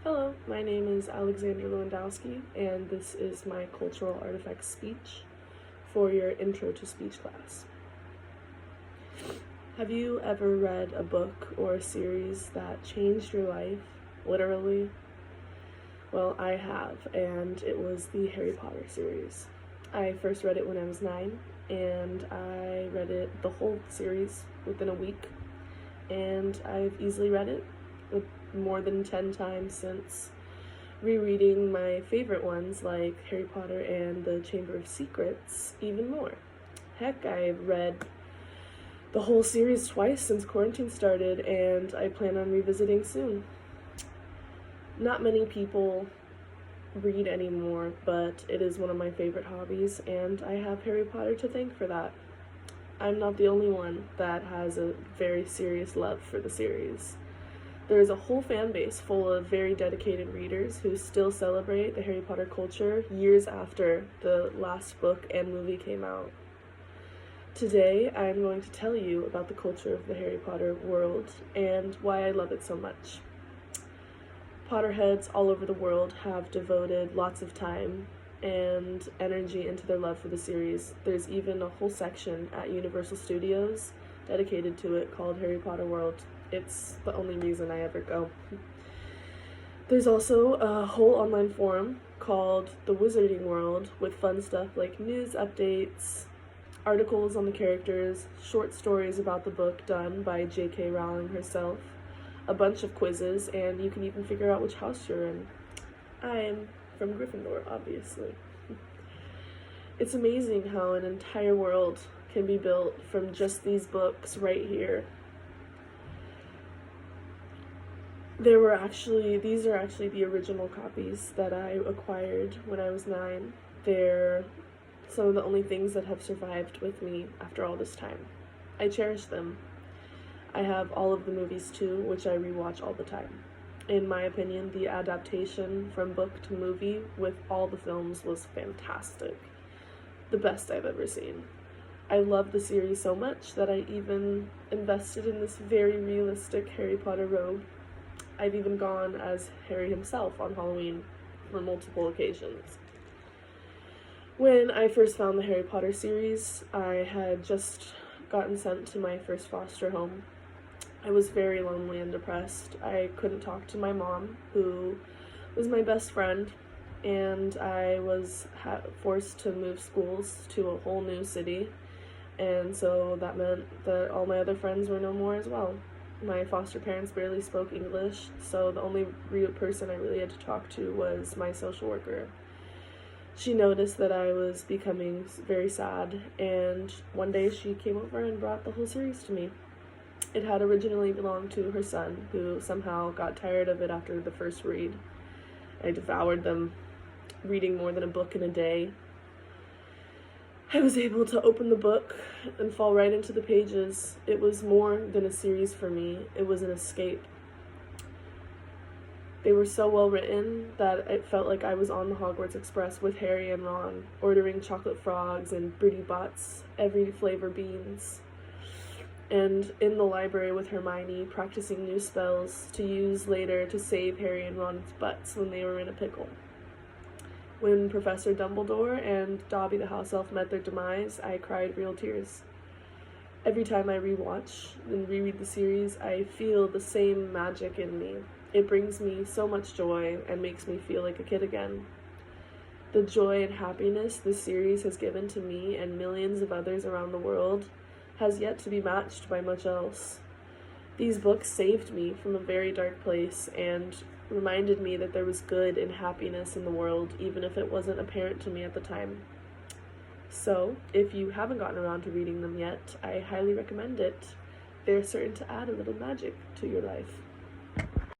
Hello, my name is Alexander Lewandowski, and this is my cultural artifacts speech for your Intro to Speech class. Have you ever read a book or a series that changed your life, literally? Well, I have, and it was the Harry Potter series. I first read it when I was 9, and I read it, the whole series, within a week, and I've easily read it more than 10 times since, rereading my favorite ones like Harry Potter and the Chamber of Secrets even more. Heck, I've read the whole series twice since quarantine started, and I plan on revisiting soon. Not many people read anymore, but it is one of my favorite hobbies, and I have Harry Potter to thank for that. I'm not the only one that has a very serious love for the series. There is a whole fan base full of very dedicated readers who still celebrate the Harry Potter culture years after the last book and movie came out. Today, I'm going to tell you about the culture of the Harry Potter world and why I love it so much. Potterheads all over the world have devoted lots of time and energy into their love for the series. There's even a whole section at Universal Studios dedicated to it called Harry Potter World. It's the only reason I ever go. There's also a whole online forum called The Wizarding World with fun stuff like news updates, articles on the characters, short stories about the book done by J.K. Rowling herself, a bunch of quizzes, and you can even figure out which house you're in. I'm from Gryffindor, obviously. It's amazing how an entire world can be built from just these books right here. These are actually the original copies that I acquired when I was 9. They're some of the only things that have survived with me after all this time. I cherish them. I have all of the movies too, which I rewatch all the time. In my opinion, the adaptation from book to movie with all the films was fantastic. The best I've ever seen. I love the series so much that I even invested in this very realistic Harry Potter robe. I've even gone as Harry himself on Halloween for multiple occasions. When I first found the Harry Potter series, I had just gotten sent to my first foster home. I was very lonely and depressed. I couldn't talk to my mom, who was my best friend, and I was forced to move schools to a whole new city, and so that meant that all my other friends were no more as well. My foster parents barely spoke English, so the only real person I really had to talk to was my social worker. She noticed that I was becoming very sad, and one day she came over and brought the whole series to me. It had originally belonged to her son, who somehow got tired of it after the first read. I devoured them, reading more than a book in a day. I was able to open the book and fall right into the pages. It was more than a series for me. It was an escape. They were so well written that it felt like I was on the Hogwarts Express with Harry and Ron, ordering chocolate frogs and Bertie Bott's every flavor beans, and in the library with Hermione practicing new spells to use later to save Harry and Ron's butts when they were in a pickle. When Professor Dumbledore and Dobby the house elf met their demise, I cried real tears. Every time I rewatch and reread the series, I feel the same magic in me. It brings me so much joy and makes me feel like a kid again. The joy and happiness this series has given to me and millions of others around the world has yet to be matched by much else. These books saved me from a very dark place and reminded me that there was good and happiness in the world, even if it wasn't apparent to me at the time. So, if you haven't gotten around to reading them yet, I highly recommend it. They're certain to add a little magic to your life.